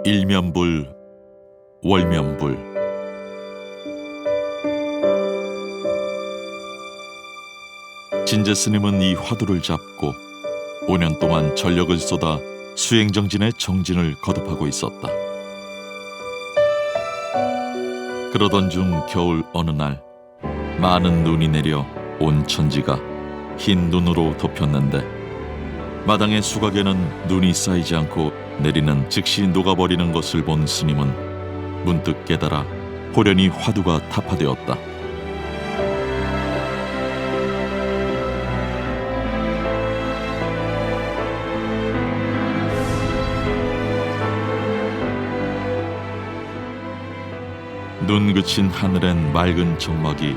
일면불, 월면불. 진제 스님은 이 화두를 잡고 5년 동안 전력을 쏟아 수행정진의 정진을 거듭하고 있었다. 그러던 중 겨울 어느 날 많은 눈이 내려 온 천지가 흰 눈으로 덮였는데 마당의 수각에는 눈이 쌓이지 않고 내리는 즉시 녹아버리는 것을 본 스님은 문득 깨달아 호련히 화두가 타파되었다. 눈 그친 하늘엔 맑은 정막이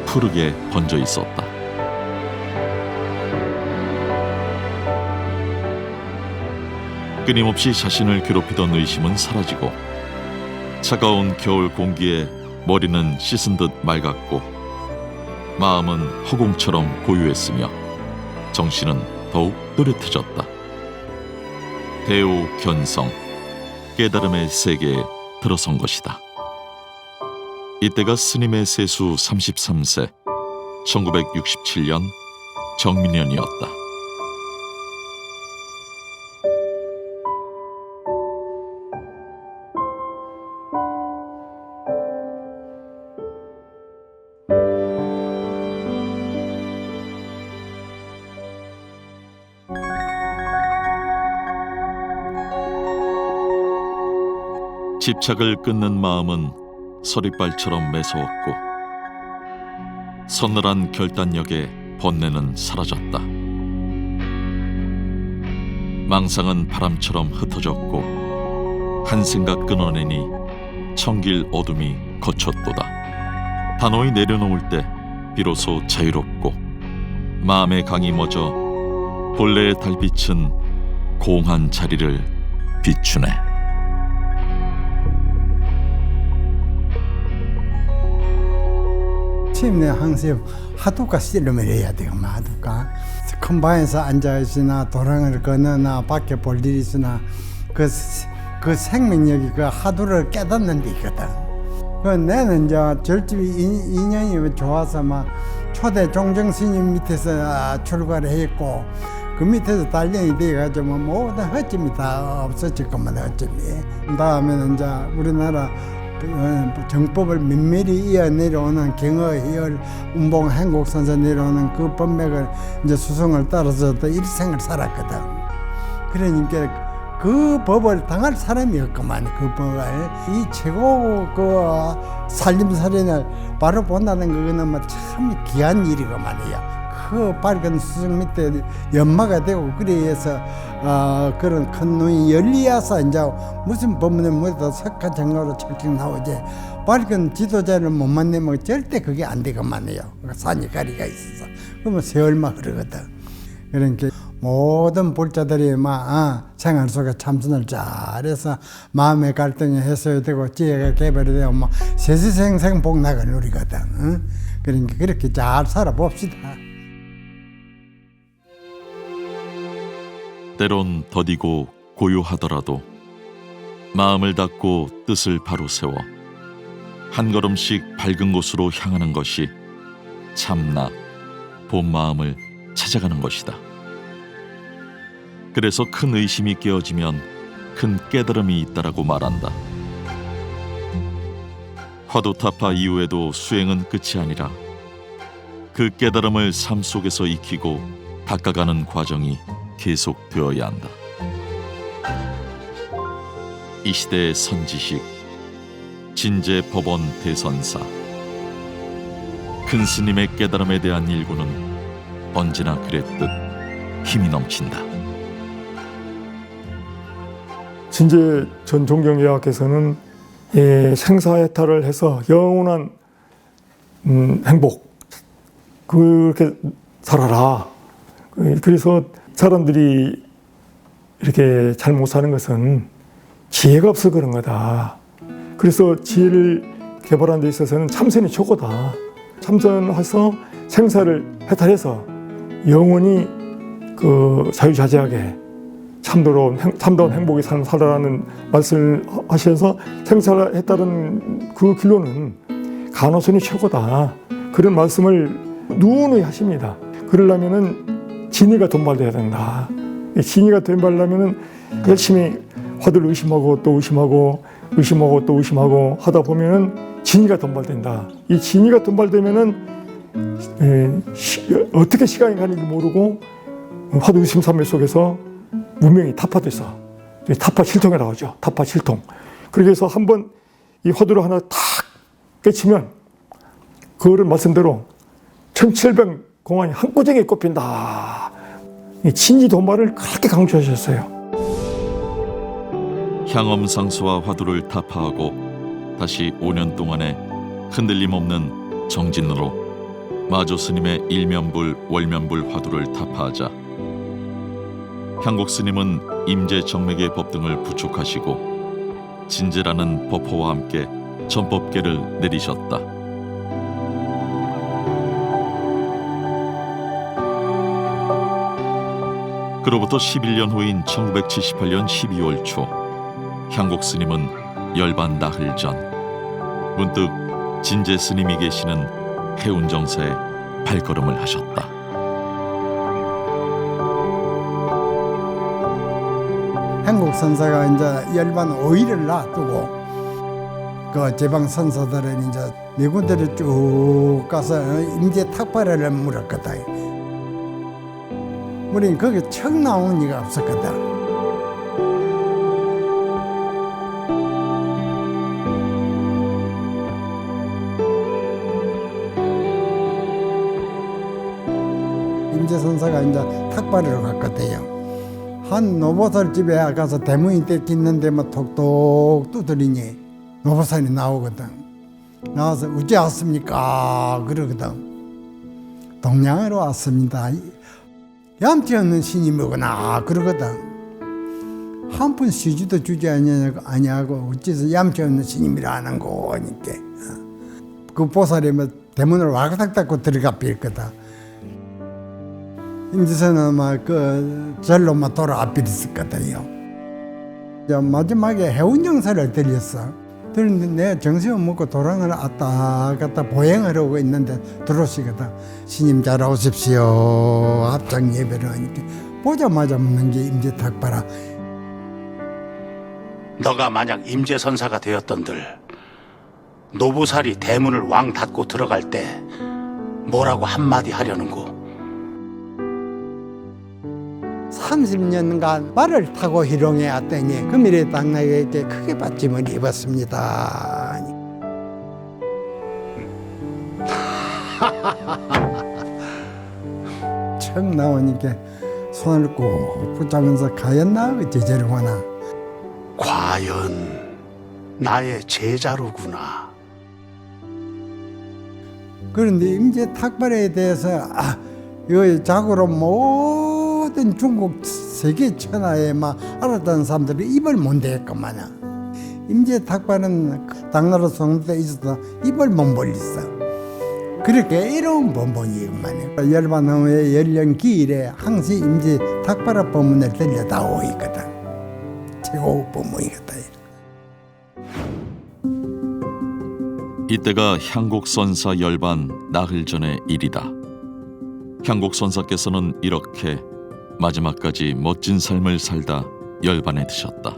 푸르게 번져 있었다. 끊임없이 자신을 괴롭히던 의심은 사라지고 차가운 겨울 공기에 머리는 씻은 듯 맑았고 마음은 허공처럼 고요했으며 정신은 더욱 또렷해졌다. 대오 견성, 깨달음의 세계에 들어선 것이다. 이때가 스님의 세수 33세 1967년 정민년이었다. 집착을 끊는 마음은 서리발처럼 매서웠고 서늘한 결단력에 번뇌는 사라졌다. 망상은 바람처럼 흩어졌고 한 생각 끊어내니 청길 어둠이 거쳤도다. 단호히 내려놓을 때 비로소 자유롭고 마음의 강이 멎어 본래의 달빛은 공한 자리를 비추네. 처음에 항상 화두가 씨름을 해야 돼요. 화두가 큰 방에서 앉아있으나 도랑을 거느나 밖에 볼 일이 있으나 그 생명력이 그 화두를 깨닫는 데 있거든. 나는 이제 절집이 인연이 좋아서 막 초대 종정스님 밑에서 출가를 했고 그 밑에서 단련이 돼가지고 모든 허점이 다 없어질 것만 허점이. 다음에는 이제 우리나라 정법을 면밀히 이어 내려오는 경어희열 운봉 행곡선서 내려오는 그 법맥을 이제 수성을 따라서 또 일생을 살았거든. 그러니까 그 법을 당할 사람이었구만. 그 법을 이 최고 그 살림살인을 바로 본다는 그거는 참 귀한 일이구만이야. 그 밝은 수성 밑에 연마가 되고 그래서 그런 큰 눈이 열리어서 이제 무슨 법문을 못해도 석가정로로 착착 나오지. 밝은 지도자를 못 만나면 절대 그게 안 되고만해요. 산이 가리가 있어서. 그러면 세월만 흐르거든. 그러니까 모든 불자들이 생활 속에 참선을 잘해서 마음의 갈등이 해소되고 지혜가 개발이 되고 세세생생 복락을 누리거든. 응? 그러니까 그렇게 잘 살아봅시다. 때론 더디고 고요하더라도 마음을 닫고 뜻을 바로 세워 한 걸음씩 밝은 곳으로 향하는 것이 참나 본 마음을 찾아가는 것이다. 그래서 큰 의심이 깨어지면 큰 깨달음이 있다라고 말한다. 화두타파 이후에도 수행은 끝이 아니라 그 깨달음을 삶 속에서 익히고 닦아가는 과정이 계속되어야 한다. 이 시대의 선지식 진제 법원 대선사 큰 스님의 깨달음에 대한 일구는 언제나 그랬듯 힘이 넘친다. 진제 전 종경예학께서는 생사해탈을 해서 영원한 행복 그렇게 살아라. 그래서 사람들이 이렇게 잘 못 사는 것은 지혜가 없어 그런 거다. 그래서 지혜를 개발하는 데 있어서는 참선이 최고다. 참선해서 생사를 해탈해서 영원히 그 자유자재하게 참다운 행복의 삶을 살아라는 말씀을 하셔서 생사했다는 그 길로는 간호선이 최고다. 그런 말씀을 누누이 하십니다. 그러려면은 진의가 돈발돼야 된다. 이 진의가 돈발려면은 열심히 화두를 의심하고 또 의심하고 의심하고 또 의심하고 하다 보면은 진의가 돈발된다. 이 진의가 돈발되면은 어떻게 시간이 가는지 모르고 화두 의심삼매 속에서 문명이 타파돼서 타파 칠통에 나오죠. 타파 칠통. 그렇게 해서 한번 이 화두를 하나 탁 깨치면 그거를 말씀대로 1700공안이 한구쟁이에 꼽힌다. 이 진지 돈발을 그렇게 강조하셨어요. 향엄상수와 화두를 타파하고 다시 5년 동안의 흔들림 없는 정진으로 마조 스님의 일면불 월면불 화두를 타파하자 향곡 스님은 임재 정맥의 법 등을 부축하시고 진제라는 법호와 함께 전법계를 내리셨다. 그로부터 11년 후인 1978년 12월 초 향곡 스님은 열반 나흘 전 문득 진제 스님이 계시는 해운정사에 발걸음을 하셨다. 한국 선사가 이제 열반 5일을 놔두고 그 제방 선사들은 이제 네 군데를 쭉 가서 임재 탁발을 물었거든. 우린 거기 척 나온 이가 없었거든. 임재 선사가 이제 탁발으로 갔거든요. 한 노보살 집에 가서 대문이 떼끼는데 뭐 톡톡 두드리니 노보살이 나오거든. 나와서 어째 왔습니까? 그러거든. 동양으로 왔습니다. 얌체 없는 스님이구나 그러거든. 한 푼 시주도 주지 아니하고 어째서 얌체 없는 스님이라 하는 거니까. 그 보살이 뭐 대문을 와그닥 닫고 들어가 빌거든. 임지선은 막 그 절로만 돌아와 빌었거든요. 마지막에 해운정사를 들렸어. 들었는데 내가 정신을 먹고 도랑을 왔다 갔다 보행을 하고 있는데 들어오시거든. 스님 잘 오십시오. 합장 예배를 하니까 보자마자 묻는 게 임재 탁발아. 너가 만약 임재선사가 되었던들 노부살이 대문을 왕 닫고 들어갈 때 뭐라고 한마디 하려는고? 30년간 말을 타고 희롱해 왔더니 금일에 당나귀에게 크게 받침을 입었습니다. 척 나오니까 손을 꼭 붙잡으면서 가였나 어찌저러구나. 과연 나의 제자로구나. 그런데 임재 탁발에 대해서 이거 자고로 모든 중국 세계 천하에 막 알았다는 사람들이 입을 못 대했구만. 임재 탁발은 당나라 성때 있어도 입을 못 벌렸어. 그렇게 이로운 법문이구만. 열반 후에 열령 기일에 항시 임재 탁발의 법문을 들려다오 있거든. 최고 법문이거든. 이때가 향곡선사 열반 나흘 전의 일이다. 향곡선사께서는 이렇게 마지막까지 멋진 삶을 살다 열반에 드셨다.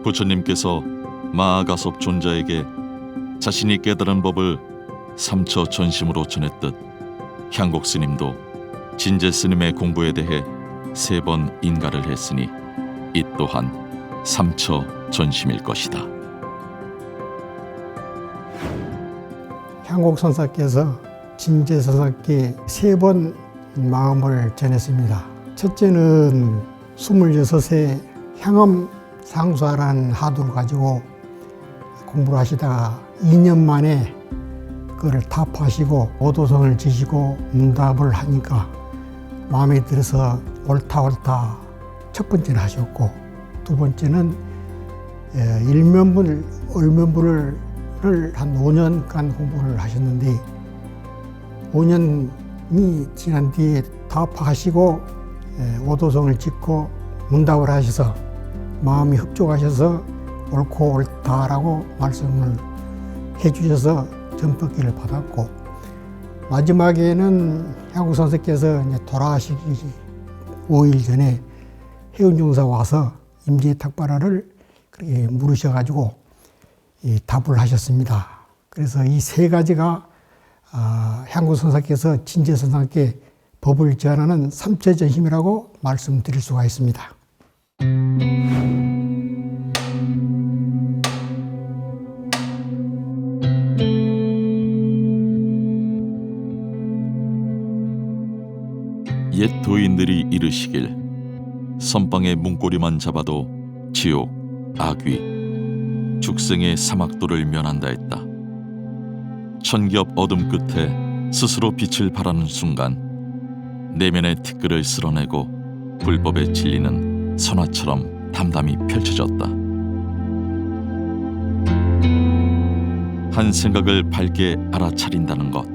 부처님께서 마아가섭 존자에게 자신이 깨달은 법을 삼처 전심으로 전했듯 향곡 스님도 진제 스님의 공부에 대해 3번 인가를 했으니 이 또한 삼처 전심일 것이다. 향곡 선사께서 진제 선사께 3번 마음을 전했습니다. 첫째는 26세 향엄 상수하라는 하두를 가지고 공부를 하시다가 2년 만에 그걸 타파하시고 오도성을 지시고 문답을 하니까 마음에 들어서 옳다 첫 번째는 하셨고, 두 번째는 일면불, 얼면불을 한 5년간 공부를 하셨는데 5년이 지난 뒤에 타파하시고 오도성을 짓고 문답을 하셔서 마음이 흡족하셔서 옳고 옳다라고 말씀을 해주셔서 전법기를 받았고, 마지막에는 향국 선생께서 이제 돌아가시기 5일 전에 해운종사 와서 임지탁발화를 그렇게 물으셔가지고 답을 하셨습니다. 그래서 이 세 가지가 향국 선생께서 진제 선생께 법을 제안하는 삼체전심이라고 말씀드릴 수가 있습니다. 옛 도인들이 이르시길 선방의 문고리만 잡아도 지옥, 악귀, 죽생의 사막도를 면한다 했다. 천기업 어둠 끝에 스스로 빛을 발하는 순간 내면의 티끌을 쓸어내고 불법에 질리는 선화처럼 담담히 펼쳐졌다. 한 생각을 밝게 알아차린다는 것.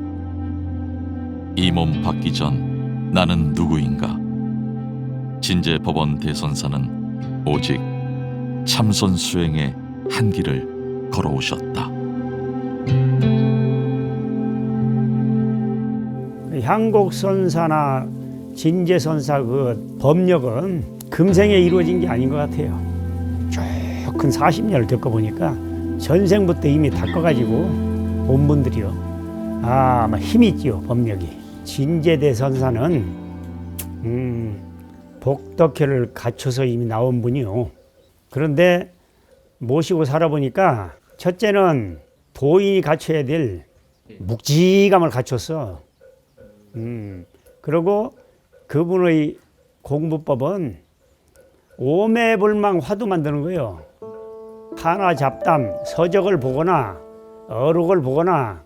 이 몸 받기 전 나는 누구인가? 진제법원 대선사는 오직 참선 수행의 한 길을 걸어오셨다. 향곡선사나 진제선사 그 법력은 금생에 이루어진 게 아닌 것 같아요. 쭉 큰 40년을 겪어보니까 전생부터 이미 다 꺼가지고 온 분들이요. 아마 힘이 있지요, 법력이. 진제대선사는 복덕회를 갖춰서 이미 나온 분이요. 그런데 모시고 살아보니까 첫째는 도인이 갖춰야 될 묵직함을 갖췄어. 그리고 그분의 공부법은 오매불망 화두 만드는 거예요. 하나 잡담, 서적을 보거나 어록을 보거나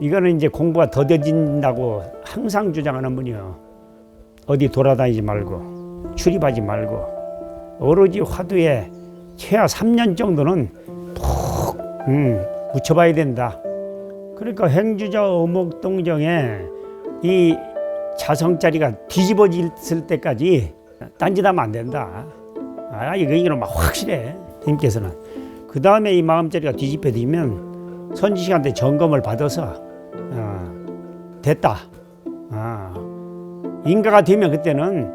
이거는 이제 공부가 더뎌진다고 항상 주장하는 분이요. 어디 돌아다니지 말고 출입하지 말고 오로지 화두에 최하 3년 정도는 푹 묻혀봐야 된다. 그러니까 행주자 어목동정에 이 자성자리가 뒤집어질 때까지 딴짓하면 안 된다. 이거는 막 확실해. 님께서는. 그 다음에 이 마음자리가 뒤집혀지면 선지식한테 점검을 받아서 됐다. 인가가 되면 그때는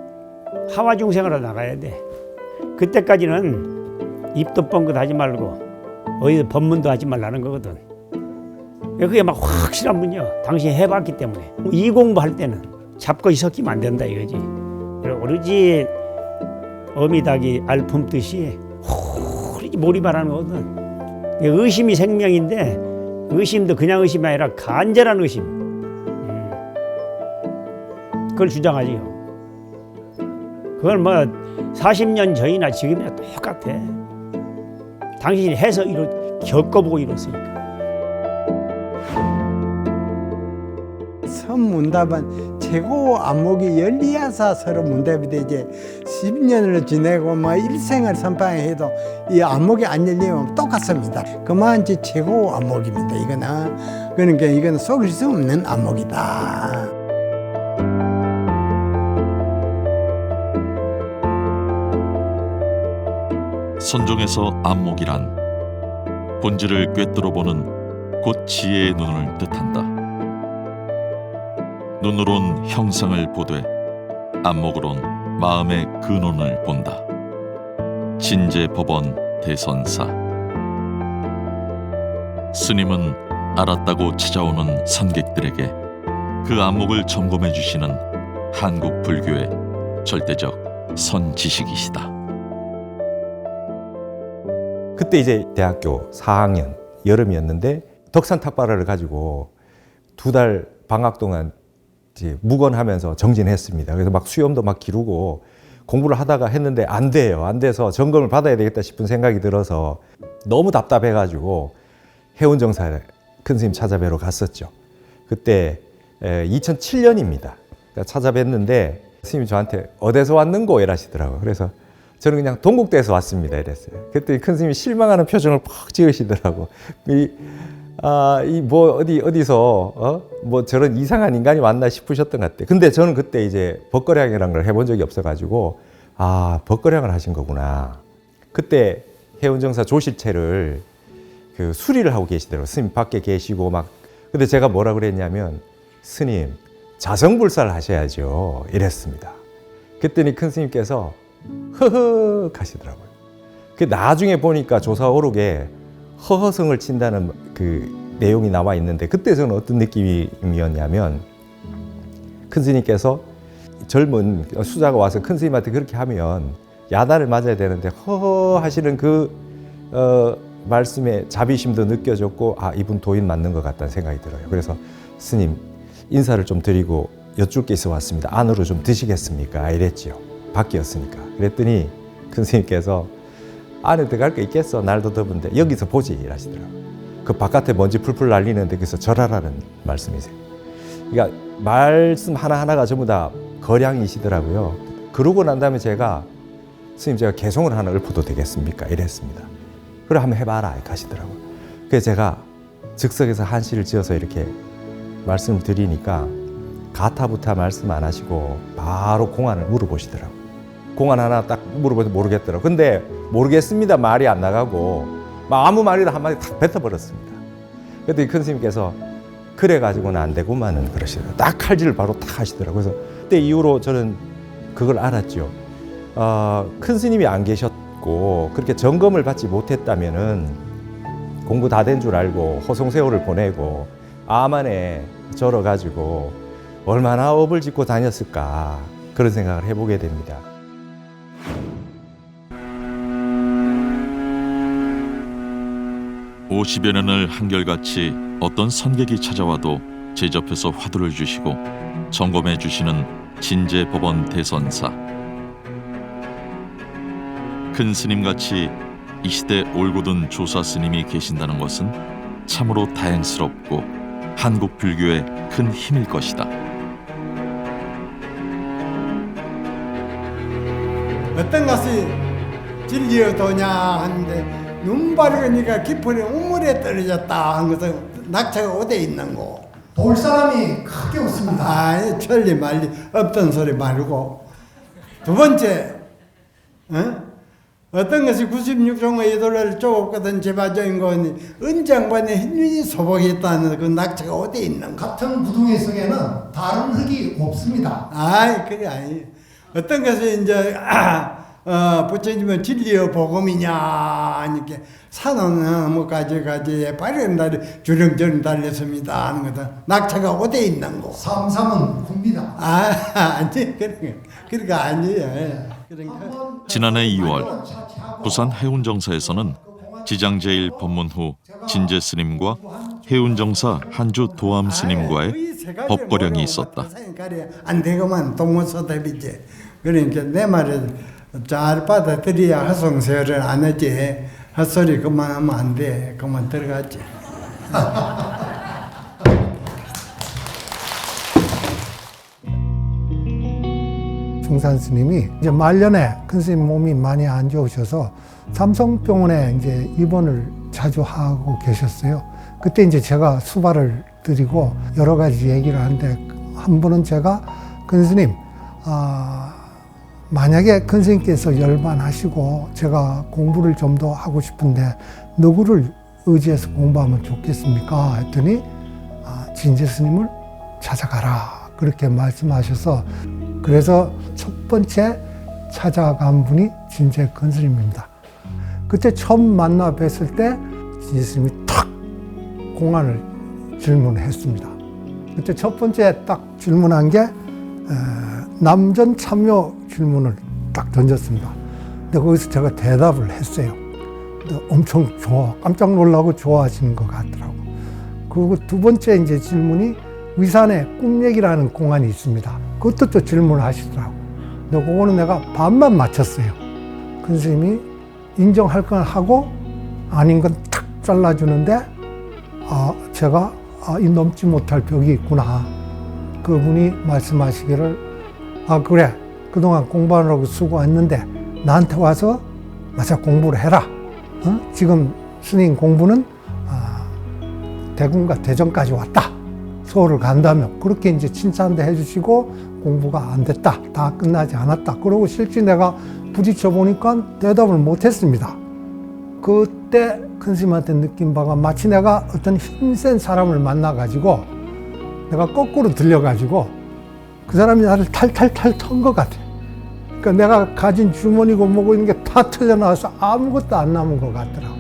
하와 중생으로 나가야 돼. 그때까지는 입도 뻥긋 하지 말고 어디서 법문도 하지 말라는 거거든. 그게 막 확실한 분이요. 당신이 해봤기 때문에. 이 공부할 때는 잡고 섞이면 안 된다 이거지. 오로지 어미닭이 알 품듯이 오로지 몰입하라는 거거든. 의심이 생명인데 의심도 그냥 의심이 아니라 간절한 의심. 그걸 주장하지요. 그걸 뭐 40년 전이나 지금이나 똑같아. 당신이 해서 겪어보고 이뤘으니까. 선문답은 최고 안목이 열리야사 서로 문답이 되지. 10년을 지내고 뭐 일생을 선방해도 이 안목이 안 열리면 똑같습니다. 그만치 최고 안목입니다. 이거는 그러니까 이거는 속일 수 없는 안목이다. 선종에서 안목이란 본질을 꿰뚫어보는 곧 지혜의 눈을 뜻한다. 눈으론 형상을 보되 안목으론 마음의 근원을 본다. 진제법원 대선사. 스님은 알았다고 찾아오는 선객들에게 그 안목을 점검해 주시는 한국 불교의 절대적 선지식이시다. 그때 이제 대학교 4학년 여름이었는데 덕산 탁발화를 가지고 2달 방학 동안 이제 묵언하면서 정진했습니다. 그래서 막 수염도 막 기르고 공부를 하다가 했는데 안 돼요. 안 돼서 점검을 받아야 되겠다 싶은 생각이 들어서 너무 답답해가지고 해운정사에 큰 스님 찾아뵈러 갔었죠. 그때 2007년입니다. 찾아뵀는데 스님이 저한테 어디서 왔는고 이러시더라고요. 그래서 저는 그냥 동국대에서 왔습니다 이랬어요. 그때 큰 스님이 실망하는 표정을 퍽 지으시더라고. 이 뭐 어디서 뭐 저런 이상한 인간이 왔나 싶으셨던 것 같아요. 근데 저는 그때 이제 벗거량이라는 걸 해본 적이 없어가지고 벗거량을 하신 거구나. 그때 해운정사 조실체를 그 수리를 하고 계시더라고요. 스님 밖에 계시고 막. 근데 제가 뭐라 그랬냐면 스님 자성불사를 하셔야죠 이랬습니다. 그랬더니 큰 스님께서 허허 하시더라고요. 그 나중에 보니까 조사 오록에 허허성을 친다는 그 내용이 나와 있는데 그때 저는 어떤 느낌이었냐면 큰 스님께서 젊은 수자가 와서 큰 스님한테 그렇게 하면 야단을 맞아야 되는데 허허 하시는 그 말씀에 자비심도 느껴졌고 이분 도인 맞는 것 같다는 생각이 들어요. 그래서 스님 인사를 좀 드리고 여쭐 게 있어 왔습니다. 안으로 좀 드시겠습니까? 이랬지요. 밖이었으니까. 그랬더니 큰 스님께서 안에 들어갈 거 있겠어? 날도 더운데 여기서 보지 이러시더라고요. 그 바깥에 먼지 풀풀 날리는데 거기서 절하라는 말씀이세요. 그러니까 말씀 하나하나가 전부 다 거량이시더라고요. 그러고 난 다음에 제가 스님 제가 개송을 하나 읊어도 되겠습니까? 이랬습니다. 그래 한번 해봐라 하시더라고요. 그래서 제가 즉석에서 한시를 지어서 이렇게 말씀을 드리니까 가타부타 말씀 안 하시고 바로 공안을 물어보시더라고요. 공안 하나 딱 물어봐도 모르겠더라고요. 근데 모르겠습니다 말이 안 나가고 막 아무 말이나 한마디 탁 뱉어버렸습니다. 그랬더니 큰 스님께서 그래가지고는 안 되고만은 그러시더라고요. 딱 칼질을 바로 딱 하시더라고요. 그래서 그때 이후로 저는 그걸 알았죠. 큰 스님이 안 계셨고 그렇게 점검을 받지 못했다면은 공부 다 된 줄 알고 호송세월을 보내고 암안에 절어가지고 얼마나 업을 짓고 다녔을까 그런 생각을 해보게 됩니다. 오십여 년을 한결같이 어떤 선객이 찾아와도 제접해서 화두를 주시고 점검해 주시는 진제법원 대선사. 큰 스님같이 이 시대 올곧은 조사 스님이 계신다는 것은 참으로 다행스럽고 한국 불교의 큰 힘일 것이다. 어떤 것이 진리여도냐 하는데 눈 바르니까 깊은 우물에 떨어졌다 한 것은 낙차가 어디에 있는 거? 볼 사람이 크게 웃습니다. 천리 말리 없던 소리 말고. 두 번째, 어떤 것이 96종의 이도를 쪼겁거든 제바적인 거니 은장반에 흰윤이 소복했다는 그 낙차가 어디에 있는 거? 같은 구둥이 속에는 다른 흙이 없습니다. 그게 아니에요. 어떤 것이 이제 부처님은 진리의 복음이냐 이렇게 산은 뭐 가지가지에 밝은 달이 주렁주렁 달렸습니다 하는 것은 낙차가 어디에 있는 거? 삼삼은 굽니다. 아니 그러니까 아니에요. 그러니까 지난해 2월 부산 해운정사에서는 지장제일 법문 후 진제 스님과 해운정사 한주 도암 스님과의 법거령이 있었다. 안 되고만 동문서답이지. 그러니까 내 말을 잘 받아들여야 허송세월을 안 하지. 헛소리 그만하면 안 돼. 그만 들어가지. 중산 스님이 이제 말년에 큰 스님 몸이 많이 안 좋으셔서 삼성병원에 이제 입원을 자주 하고 계셨어요. 그때 이제 제가 수발을 드리고 여러 가지 얘기를 하는데 한 번은 제가 큰 스님, 만약에 큰 스님께서 열반하시고 제가 공부를 좀 더 하고 싶은데 누구를 의지해서 공부하면 좋겠습니까? 했더니 진제 스님을 찾아가라 그렇게 말씀하셔서 그래서 첫 번째 찾아간 분이 진제 큰 스님입니다. 그때 처음 만나 뵀을 때 진제 스님이 탁 공안을 질문했습니다. 그때 첫 번째 딱 질문한 게 남전 참여 질문을 딱 던졌습니다. 근데 거기서 제가 대답을 했어요. 근데 엄청 깜짝 놀라고 좋아하시는 것 같더라고. 그리고 두 번째 이제 질문이 위산에 꿈얘기라는 공안이 있습니다. 그것도 또 질문을 하시더라고. 근데 그거는 내가 반만 맞췄어요. 큰 스님이 인정할 건 하고 아닌 건 탁 잘라주는데 제가 이 넘지 못할 벽이 있구나. 그분이 말씀하시기를 그래 그동안 공부하느라고 수고했는데 나한테 와서 마저 공부를 해라. 지금 스님 공부는 대구인가 대전까지 왔다. 서울을 간다면 그렇게 이제 칭찬도 해주시고 공부가 안 됐다. 다 끝나지 않았다. 그러고 실제 내가 부딪혀 보니까 대답을 못했습니다. 그때 큰 스님한테 느낀 바가 마치 내가 어떤 힘센 사람을 만나가지고 내가 거꾸로 들려가지고 그 사람이 나를 탈탈탈 턴 것 같아. 그러니까 내가 가진 주머니고 뭐고 있는 게 다 털려나와서 아무것도 안 남은 것 같더라고.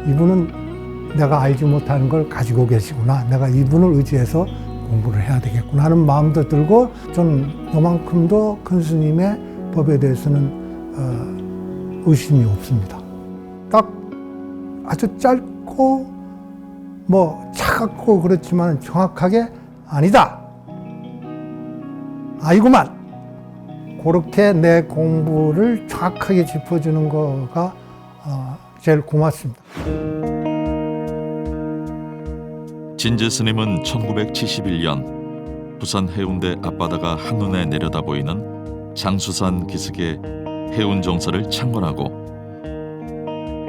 이분은 내가 알지 못하는 걸 가지고 계시구나. 내가 이분을 의지해서 공부를 해야 되겠구나 하는 마음도 들고 저는 요만큼도 큰 스님의 법에 대해서는 의심이 없습니다. 딱 아주 짧고 뭐 차갑고 그렇지만 정확하게 아니다. 아니구만. 그렇게 내 공부를 정확하게 짚어주는 거가 제일 고맙습니다. 진제 스님은 1971년 부산 해운대 앞바다가 한눈에 내려다 보이는 장수산 기슭의 해운 정사를 창건하고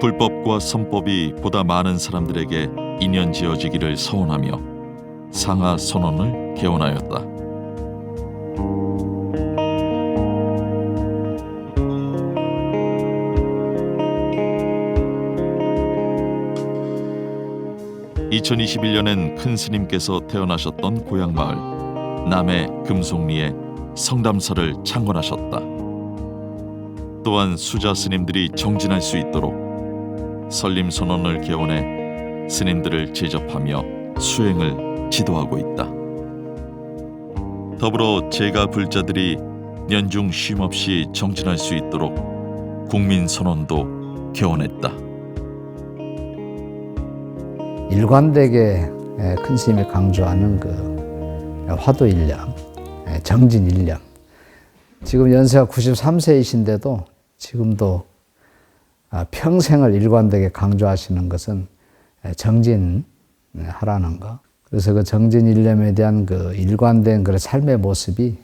불법과 선법이 보다 많은 사람들에게 인연 지어지기를 서원하며 상하 선언을 개원하였다. (2021년엔) 큰 스님께서 태어나셨던 고향 마을 남해 금송리에 성담사를 창건하셨다. 또한 수자 스님들이 정진할 수 있도록 설림 선언을 개원해 스님들을 제접하며 수행을 지도하고 있다. 더불어 제가 불자들이 년중 쉼없이 정진할 수 있도록 국민 선언도 개원했다. 일관되게 큰 스님이 강조하는 그 화두일념, 정진일념. 지금 연세가 93세이신데도 지금도 평생을 일관되게 강조하시는 것은 정진하라는 거. 그래서 그 정진일념에 대한 그 일관된 그런 삶의 모습이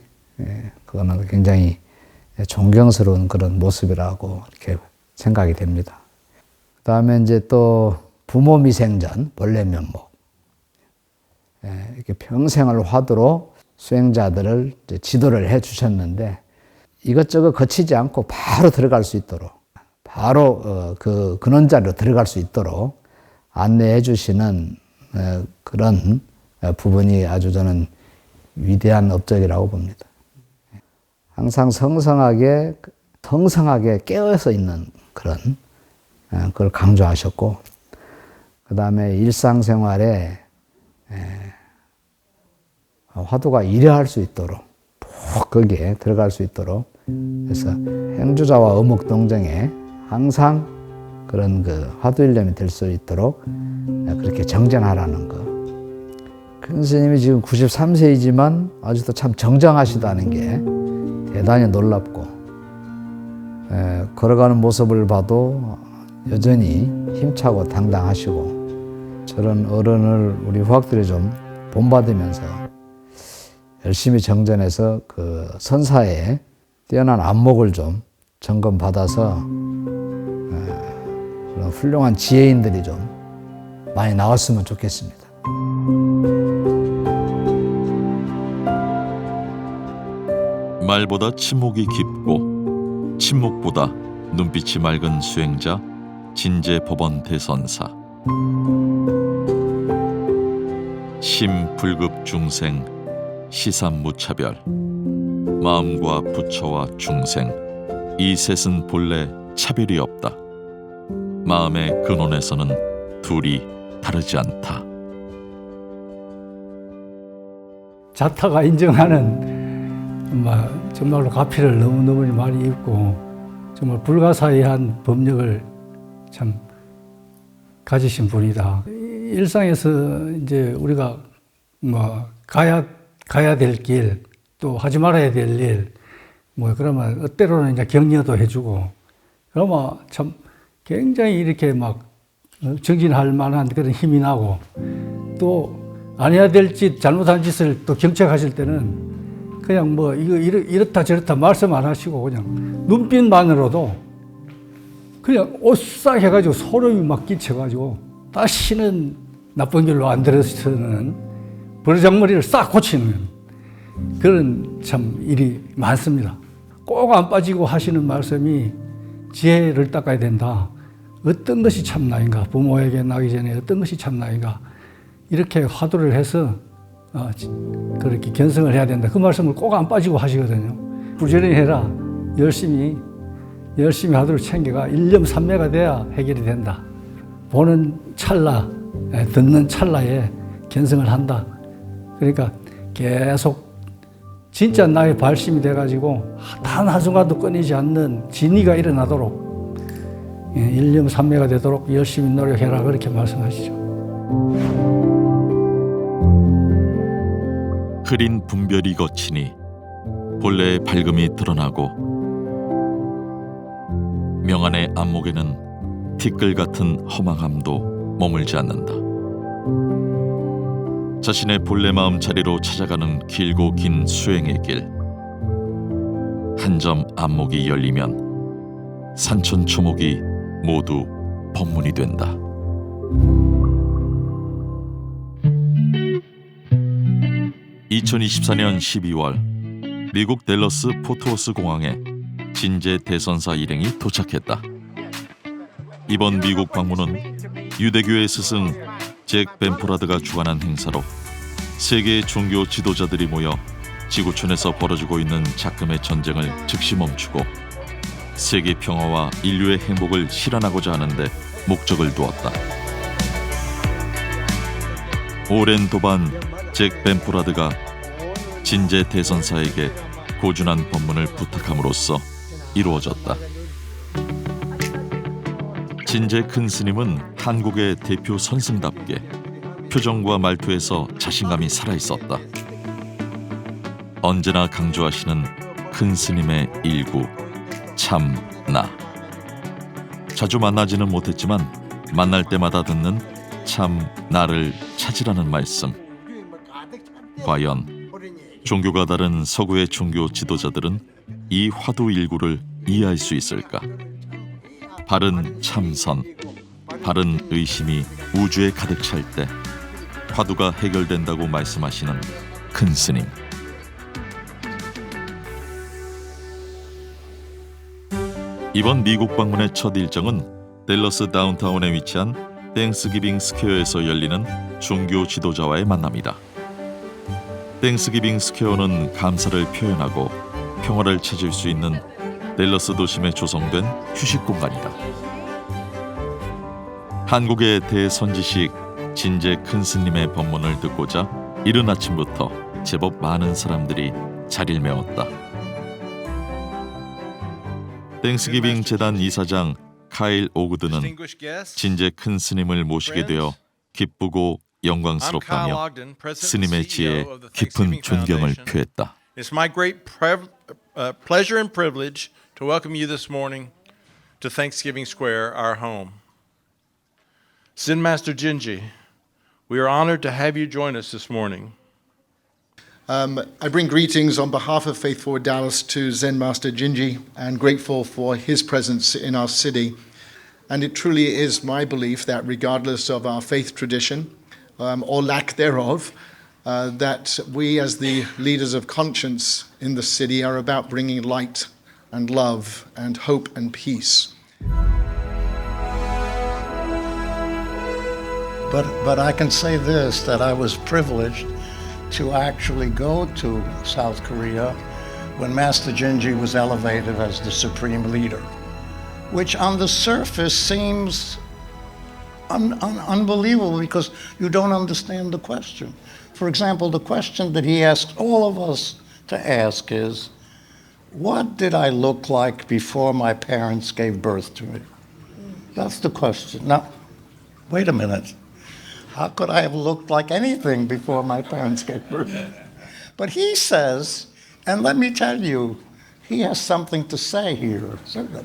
그거는 굉장히 존경스러운 그런 모습이라고 이렇게 생각이 됩니다. 그다음에 이제 또 부모 미생전, 본래 면목. 이렇게 평생을 화두로 수행자들을 이제 지도를 해 주셨는데 이것저것 거치지 않고 바로 들어갈 수 있도록, 바로 그 근원자리로 들어갈 수 있도록 안내해 주시는 그런 부분이 아주 저는 위대한 업적이라고 봅니다. 항상 성성하게 깨어서 있는 그런 그걸 강조하셨고, 그 다음에 일상생활에 화두가 일해할 수 있도록, 푹 거기에 들어갈 수 있도록, 그래서 행주자와 어묵동정에 항상 그런 그 화두일념이 될 수 있도록 그렇게 정진하라는 거. 큰 스님이 지금 93세이지만 아직도 참 정정하시다는 게 대단히 놀랍고, 걸어가는 모습을 봐도 여전히 힘차고 당당하시고, 저런 어른을 우리 후학들이 좀 본받으면서 열심히 정전해서 그 선사의 뛰어난 안목을 좀 점검받아서 그런 훌륭한 지혜인들이 좀 많이 나왔으면 좋겠습니다. 말보다 침묵이 깊고 침묵보다 눈빛이 맑은 수행자 진제 법원 대선사. 심불급 중생, 시삼무차별. 마음과 부처와 중생, 이 셋은 본래 차별이 없다. 마음의 근원에서는 둘이 다르지 않다. 자타가 인정하는 정말로 가피를 너무너무 많이 입고 정말 불가사의한 법력을 참 가지신 분이다. 일상에서 이제 우리가 가야 될 길, 또 하지 말아야 될 일, 그러면 때로는 이제 격려도 해주고, 그러면 참 굉장히 이렇게 정진할 만한 그런 힘이 나고, 또 안 해야 될 짓, 잘못한 짓을 또 경책하실 때는 그냥 이렇다 저렇다 말씀 안 하시고 그냥 눈빛만으로도 그냥 오싹 해가지고 소름이 막 끼쳐가지고 다시는 나쁜 길로 안 들어서는 버르장머리를 싹 고치는 그런 참 일이 많습니다. 꼭 안 빠지고 하시는 말씀이 지혜를 닦아야 된다. 어떤 것이 참나인가? 부모에게 나기 전에 어떤 것이 참나인가? 이렇게 화두를 해서 그렇게 견성을 해야 된다. 그 말씀을 꼭 안 빠지고 하시거든요. 부지런히 해라. 열심히 화두를 챙겨가 일념삼매가 돼야 해결이 된다. 보는 찰나, 듣는 찰나에 견성을 한다. 그러니까 계속 진짜 나의 발심이 돼가지고 단 한순간도 끊이지 않는 진리가 일어나도록 일념삼매가 되도록 열심히 노력해라. 그렇게 말씀하시죠. 흐린 분별이 거치니 본래의 밝음이 드러나고 명안의 안목에는 티끌 같은 허망함도 머물지 않는다. 자신의 본래 마음 자리로 찾아가는 길고 긴 수행의 길. 한 점 안목이 열리면 산천초목이 모두 법문이 된다. (2024년 12월) 미국 댈러스 포트워스 공항에 진제 대선사 일행이 도착했다. 이번 미국 방문은 유대교의 스승 잭 벤포라드가 주관한 행사로 세계의 종교 지도자들이 모여 지구촌에서 벌어지고 있는 작금의 전쟁을 즉시 멈추고 세계 평화와 인류의 행복을 실현하고자 하는데 목적을 두었다. 오랜 도반 잭 벤포라드가 진제 대선사에게 고준한 법문을 부탁함으로써 이루어졌다. 진제 큰 스님은 한국의 대표 선승답게 표정과 말투에서 자신감이 살아있었다. 언제나 강조하시는 큰 스님의 일구 참나. 자주 만나지는 못했지만 만날 때마다 듣는 참 나를 찾으라는 말씀. 과연 종교가 다른 서구의 종교 지도자들은 이 화두 일구를 이해할 수 있을까? 바른 참선, 바른 의심이 우주에 가득 찰 때 화두가 해결된다고 말씀하시는 큰 스님. 이번 미국 방문의 첫 일정은 댈러스 다운타운에 위치한 땡스기빙 스퀘어에서 열리는 종교 지도자와의 만남이다. 땡스기빙 스퀘어는 감사를 표현하고 평화를 찾을 수 있는 댈러스 도심에 조성된 휴식 공간이다. 한국의 대선지식 진제 큰 스님의 법문을 듣고자 이른 아침부터 제법 많은 사람들이 자리를 메웠다. 땡스기빙 재단 이사장 카일 오그드는 진제 큰 스님을 모시게 되어 기쁘고 영광스럽다며 스님의 지혜에 깊은 존경을 표했다. It's my great pleasure and privilege to welcome you this morning to Thanksgiving Square, our home. Zen Master Jinji, we are honored to have you join us this morning. I bring greetings on behalf of Faith Forward Dallas to Zen Master Jinji and grateful for his presence in our city. And it truly is my belief that regardless of our faith tradition or lack thereof, that we as the leaders of conscience in the city are about bringing light and love and hope and peace. But I can say this, that I was privileged to actually go to South Korea when Master Jinji was elevated as the supreme leader, which on the surface seems unbelievable because you don't understand the question. For example, the question that he asked all of us to ask is, what did I look like before my parents gave birth to me? That's the question. Now, wait a minute. How could I have looked like anything before my parents gave birth? But he says, and let me tell you, he has something to say here.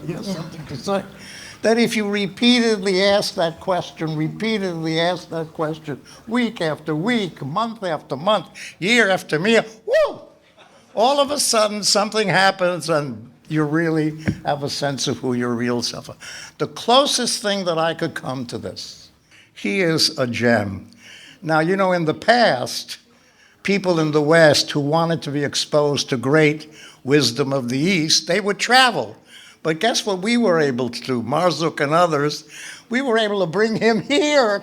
He has something to say. That if you repeatedly ask that question, week after week, month after month, year after year, whoo! All of a sudden something happens and you really have a sense of who your real self is. The closest thing that I could come to this, he is a gem. Now, you know, in the past, people in the West who wanted to be exposed to great wisdom of the East, they would travel. But guess what we were able to do? Marzuk and others, we were able to bring him here.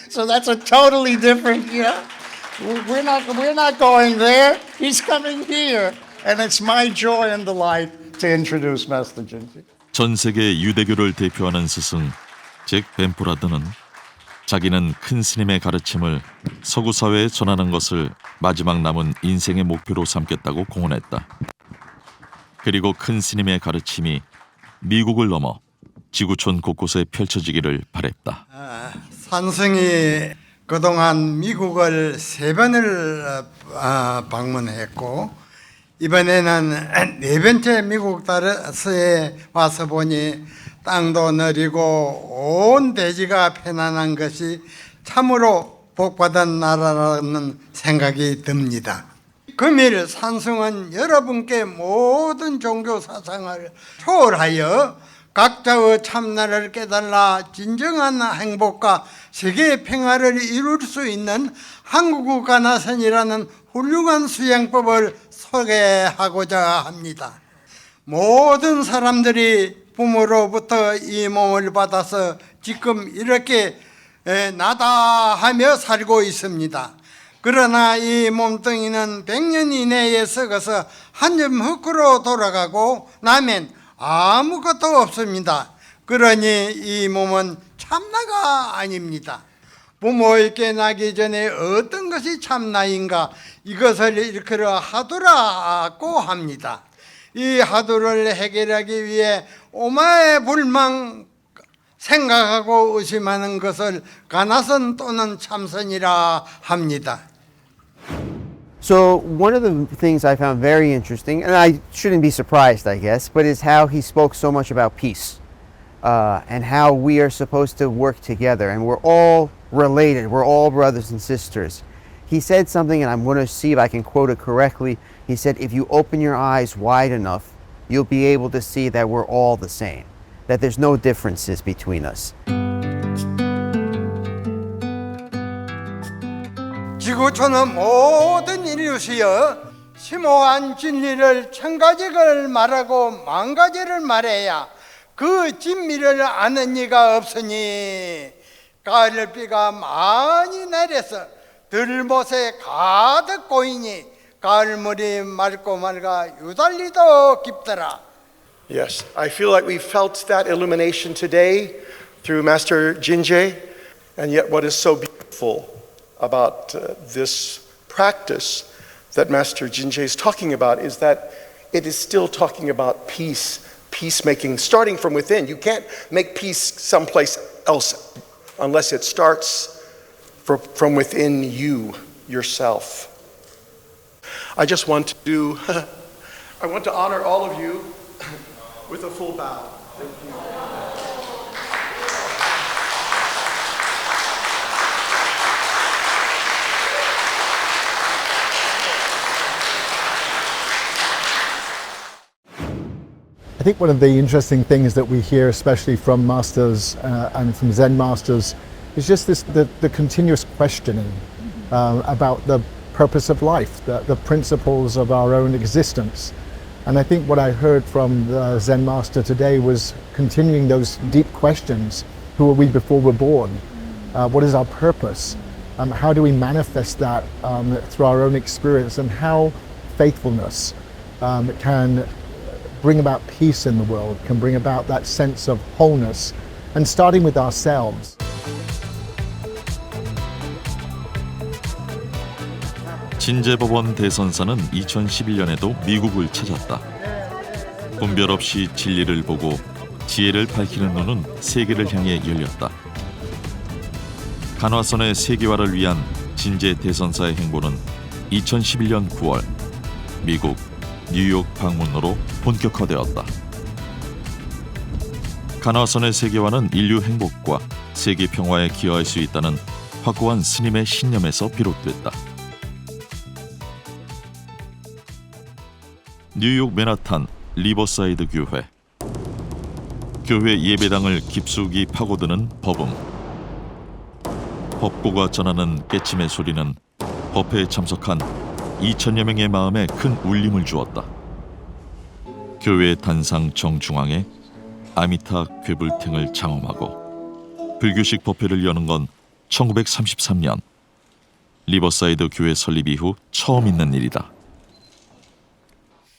So that's a totally different, we're not going there. He's coming here. And it's my joy and delight to introduce Master Jinji. 전 세계 유대교를 대표하는 스승 잭 벤포라드는 자기는 큰 스님의 가르침을 서구 사회에 전하는 것을 마지막 남은 인생의 목표로 삼겠다고 공언했다. 그리고 큰 스님의 가르침이 미국을 넘어 지구촌 곳곳에 펼쳐지기를 바랬다. 산승이 그동안 미국을 3번을 방문했고 이번에는 4번째 미국 따라서에 와서 보니 땅도 느리고 온 대지가 편안한 것이 참으로 복받은 나라라는 생각이 듭니다. 금일 산승은 여러분께 모든 종교 사상을 초월하여 각자의 참나를 깨달아 진정한 행복과 세계 평화를 이룰 수 있는 한국의 가나선이라는 훌륭한 수행법을 소개하고자 합니다. 모든 사람들이 부모로부터 이 몸을 받아서 지금 이렇게 나다하며 살고 있습니다. 그러나 이 몸뚱이는 100년 이내에 썩어서 한 점 흙으로 돌아가고 나면 아무것도 없습니다. 그러니 이 몸은 참나가 아닙니다. 부모에게 나기 전에 어떤 것이 참나인가 이것을 일컬어 하두라고 합니다. 이 하두를 해결하기 위해 오마의 불망 생각하고 의심하는 것을 가나선 또는 참선이라 합니다. So one of the things I found very interesting, and I shouldn't be surprised, I guess, but is how he spoke so much about peace and how we are supposed to work together, and we're all related, we're all brothers and sisters. He said something, and I'm going to see if I can quote it correctly. He said, if you open your eyes wide enough, you'll be able to see that we're all the same, that there's no differences between us. 지구촌의 모든 인류시여 심오한 진리를 1000가지를 말하고 10,000가지를 말해야 그 진미를 아는 이가 없으니 가을비가 많이 내려서 들못에 가득 고이니 가을물이 맑고 맑아 유달리도 깊더라. Yes, I feel like we felt that illumination today through Master Jinje, and yet what is so beautiful about this practice that Master Jinje is talking about is that it is still talking about peace, peacemaking, starting from within. You can't make peace someplace else unless it starts from within you, yourself. I just want to I want to honor all of you with a full bow. Thank you. I think one of the interesting things that we hear, especially from masters and from Zen masters, is just the continuous questioning about the purpose of life, the principles of our own existence. And I think what I heard from the Zen master today was continuing those deep questions. Who are we before we're born? What is our purpose? How do we manifest that through our own experience, and how faithfulness can bring about peace in the world, can bring about that sense of wholeness, and starting with ourselves. 진제법원 대선사는 2011년에도 미국을 찾았다. 분별 없이 진리를 보고 지혜를 밝히는 눈은 세계를 향해 열렸다. 간화선의 세계화를 위한 진제 대선사의 행보는 2011년 9월 미국 뉴욕 방문으로 본격화되었다. 간화선의 세계화는 인류 행복과 세계 평화에 기여할 수 있다는 확고한 스님의 신념에서 비롯됐다. 뉴욕 맨하탄 리버사이드 교회. 교회 예배당을 깊숙이 파고드는 버금. 법고가 전하는 깨침의 소리는 법회에 참석한 2천여 명의 마음에 큰 울림을 주었다. 교회 단상 정중앙에 아미타 괴불탱을 장엄하고 불교식 법회를 여는 건 1933년 리버사이드 교회 설립 이후 처음 있는 일이다.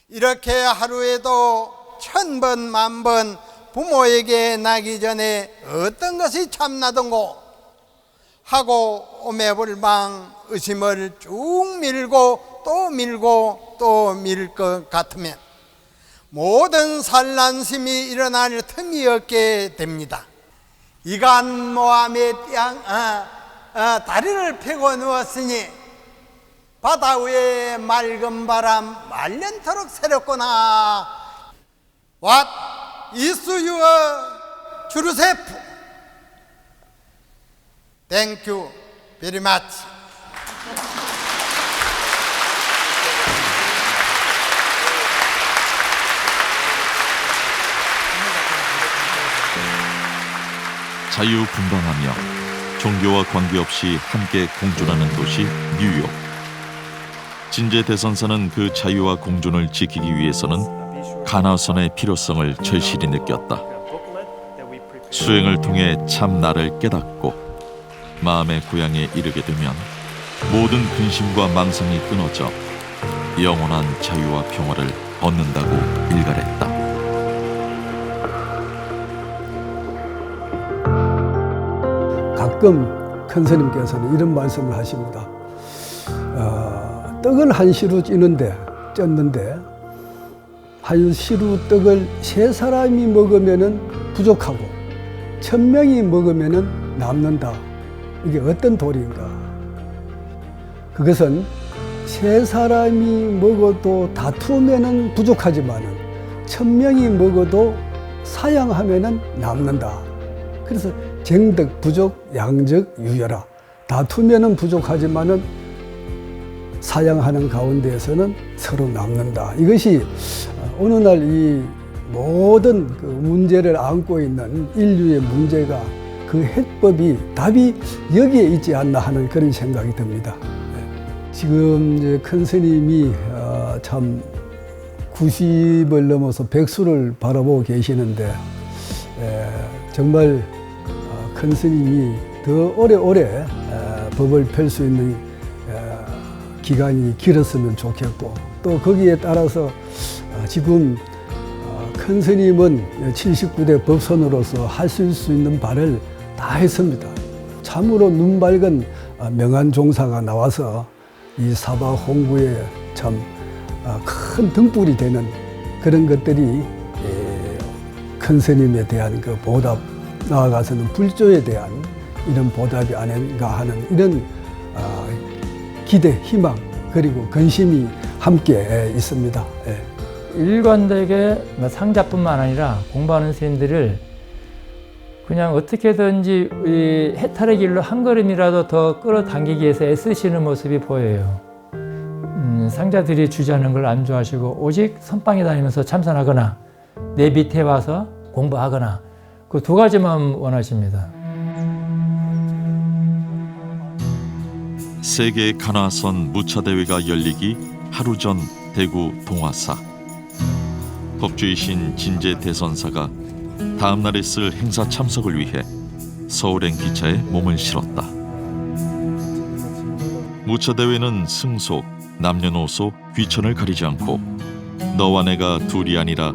이렇게 하루에도 1000번 만번 부모에게 나기 전에 어떤 것이 참나던고 하고 오매불망 의심을 쭉 밀고 또 밀 것 같으면 모든 산란심이 일어날 틈이 없게 됩니다. 이간 모함의 다리를 펴고 누웠으니 바다 위에 맑은 바람 말년토록 새롭구나. What is your 주르세프? Thank you very much. 자유분방하며 종교와 관계없이 함께 공존하는 도시 뉴욕. 진제 대선사는 그 자유와 공존을 지키기 위해서는 가나선의 필요성을 절실히 느꼈다. 수행을 통해 참 나를 깨닫고 마음의 고향에 이르게 되면 모든 근심과 망상이 끊어져 영원한 자유와 평화를 얻는다고 일갈했다. 가끔 큰 스님께서는 이런 말씀을 하십니다. 떡을 한 시루 쪘는데 한 시루 떡을 3사람이 먹으면 부족하고 1000명이 먹으면 남는다. 이게 어떤 도리인가? 그것은 3사람이 먹어도 다투면 부족하지만 1000명이 먹어도 사양하면 남는다. 그래서 정덕 부족, 양적 유여라. 다투면은 부족하지만은 사양하는 가운데에서는 서로 남는다. 이것이 어느 날 이 모든 그 문제를 안고 있는 인류의 문제가 그 해법이 답이 여기에 있지 않나 하는 그런 생각이 듭니다. 지금 이제 큰 스님이 참 90을 넘어서 백수를 바라보고 계시는데 정말 큰 스님이 더 오래오래 법을 펼 수 있는 기간이 길었으면 좋겠고 또 거기에 따라서 지금 큰 스님은 79대 법선으로서 하실 수 있는 바를 다 했습니다. 참으로 눈 밝은 명한 종사가 나와서 이 사바 홍구에 참 큰 등불이 되는 그런 것들이 큰 스님에 대한 그 보답, 나아가서는 불조에 대한 이런 보답이 아닌가 하는 이런 기대, 희망 그리고 근심이 함께 있습니다. 일관되게 상자뿐만 아니라 공부하는 스님들을 그냥 어떻게든지 이 해탈의 길로 한 걸음이라도 더 끌어당기기 위해서 애쓰시는 모습이 보여요. 상자들이 주자는 걸 안 좋아하시고 오직 선방에 다니면서 참선하거나 내 밑에 와서 공부하거나 그 2가지만 원하십니다. 세계 가나선 무차대회가 열리기 하루 전 대구 동화사. 법주이신 진제 대선사가 다음 날에 쓸 행사 참석을 위해 서울행 기차에 몸을 실었다. 무차대회는 승속, 남녀노소, 귀천을 가리지 않고 너와 내가 둘이 아니라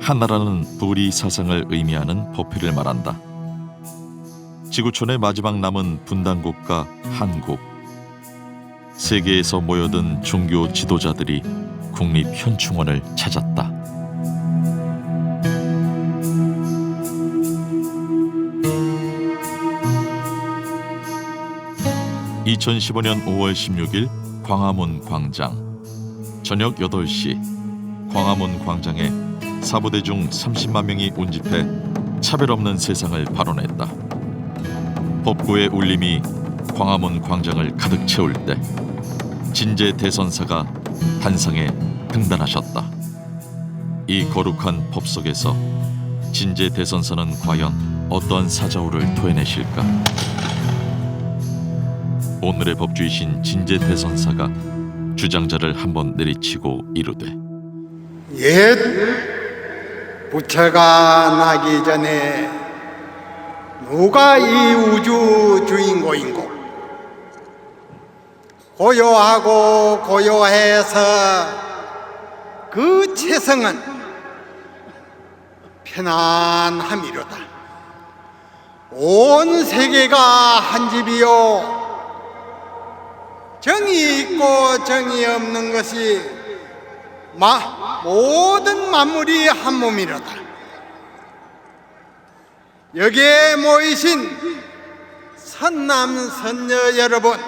하나라는 부리 사상을 의미하는 법회를 말한다. 지구촌의 마지막 남은 분단국가 한국. 세계에서 모여든 종교 지도자들이 국립현충원을 찾았다. (2015년 5월 16일) 광화문 광장. 저녁 8시 광화문 광장에 사부대중 30만 명이 운집해 차별 없는 세상을 발언했다. 법고의 울림이 광화문 광장을 가득 채울 때 진제 대선사가 단상에 등단하셨다. 이 거룩한 법 속에서 진제 대선사는 과연 어떠한 사자우를 토해내실까? 오늘의 법주이신 진제대선사가 주장자를 한번 내리치고 이르되 옛 부처가 나기 전에 누가 이 우주 주인공인고 고요하고 고요해서 그 체성은 편안함이로다. 온 세계가 한 집이요 정이 있고 정이 없는 것이 모든 만물이 한 몸이로다. 여기에 모이신 선남 선녀 여러분,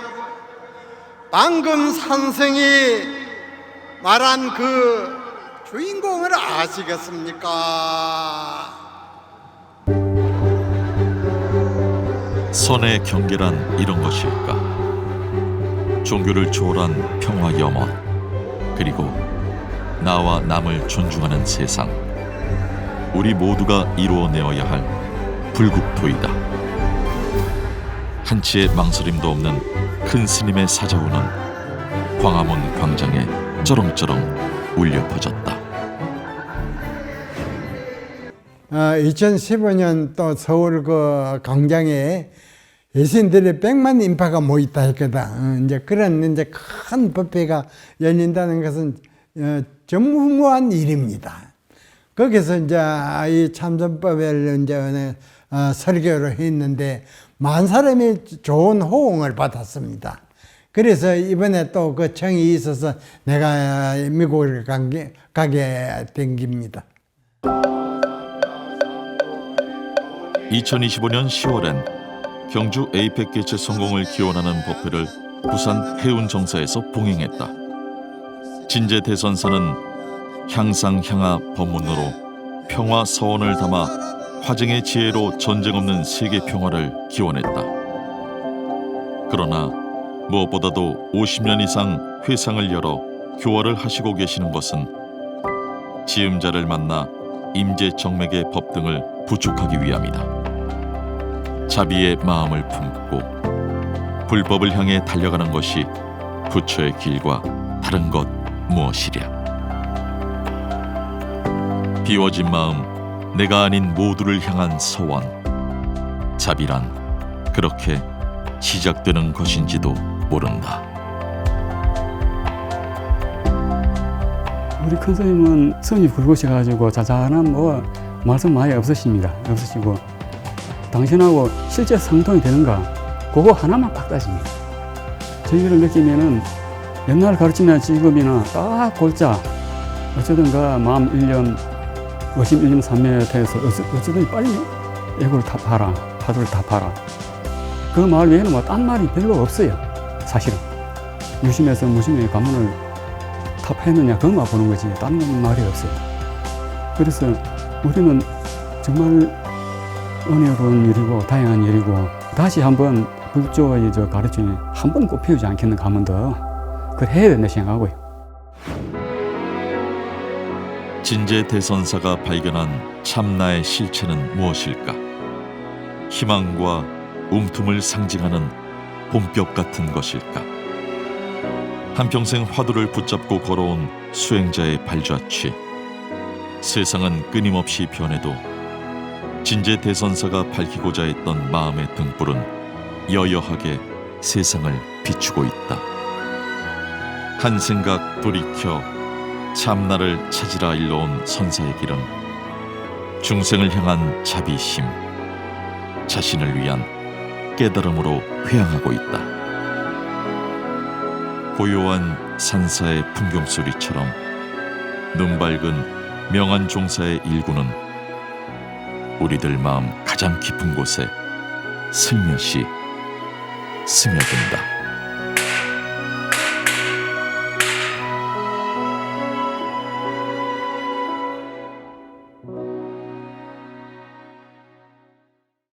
방금 산성이 말한 그 주인공을 아시겠습니까? 선의 경계란 이런 것일까? 종교를 초월한 평화 염원, 그리고 나와 남을 존중하는 세상, 우리 모두가 이루어내어야 할 불국토이다. 한치의 망설임도 없는 큰 스님의 사자우는 광화문 광장에 쩌렁쩌렁 울려 퍼졌다. 2015년 또 서울 그 광장에 예수님들의 100만 인파가 모였다 했거든. 이제 그런 이제 큰 법회가 열린다는 것은 전무후무한 일입니다. 거기서 이제 이 참선법을 이제 설교를 했는데 만 사람이 좋은 호응을 받았습니다. 그래서 이번에 또 그 청이 있어서 내가 미국을 가게 된 겁니다. 2025년 10월엔 경주 에이펙 개최 성공을 기원하는 법회를 부산 해운정사에서 봉행했다. 진제대선사는 향상향하 법문으로 평화 서원을 담아 화증의 지혜로 전쟁 없는 세계 평화를 기원했다. 그러나 무엇보다도 50년 이상 회상을 열어 교화를 하시고 계시는 것은 지음자를 만나 임재정맥의 법 등을 부축하기 위함이다. 자비의 마음을 품고 불법을 향해 달려가는 것이 부처의 길과 다른 것 무엇이랴. 비워진 마음, 내가 아닌 모두를 향한 서원. 자비란 그렇게 시작되는 것인지도 모른다. 우리 큰 스님은 성이 굵으셔가지고 자잘한 말씀 많이 없으십니다. 없으시고 당신하고 실제 상통이 되는가 그거 하나만 딱 따집니다. 저희를 느끼면은 옛날 가르치나 지금이나 딱 골자 어쩌든가 마음 일념 의심 일념 삼매해서 어쩌든 빨리 애고를 다 봐라, 파도를 다 봐라. 그 말 외에는 딴 말이 별로 없어요. 사실은 유심해서 무심의 가문을 타파했느냐 그것만 보는 거지 딴 말이 없어요. 그래서 우리는 정말 은혜로운 일이고 다양한 일이고 다시 한번 불조의 가르침이 한 번 꽃피우지 않겠는가 하면 더 그걸 해야 된다 생각하고요. 진제대선사가 발견한 참나의 실체는 무엇일까? 희망과 움틈을 상징하는 봄볕 같은 것일까? 한평생 화두를 붙잡고 걸어온 수행자의 발자취. 세상은 끊임없이 변해도 진제대선사가 밝히고자 했던 마음의 등불은 여여하게 세상을 비추고 있다. 한 생각 돌이켜 참나를 찾으라 일러온 선사의 길은 중생을 향한 자비심, 자신을 위한 깨달음으로 회항하고 있다. 고요한 산사의 풍경소리처럼 눈 밝은 명한 종사의 일구는 우리들 마음 가장 깊은 곳에 슬며시 스며든다.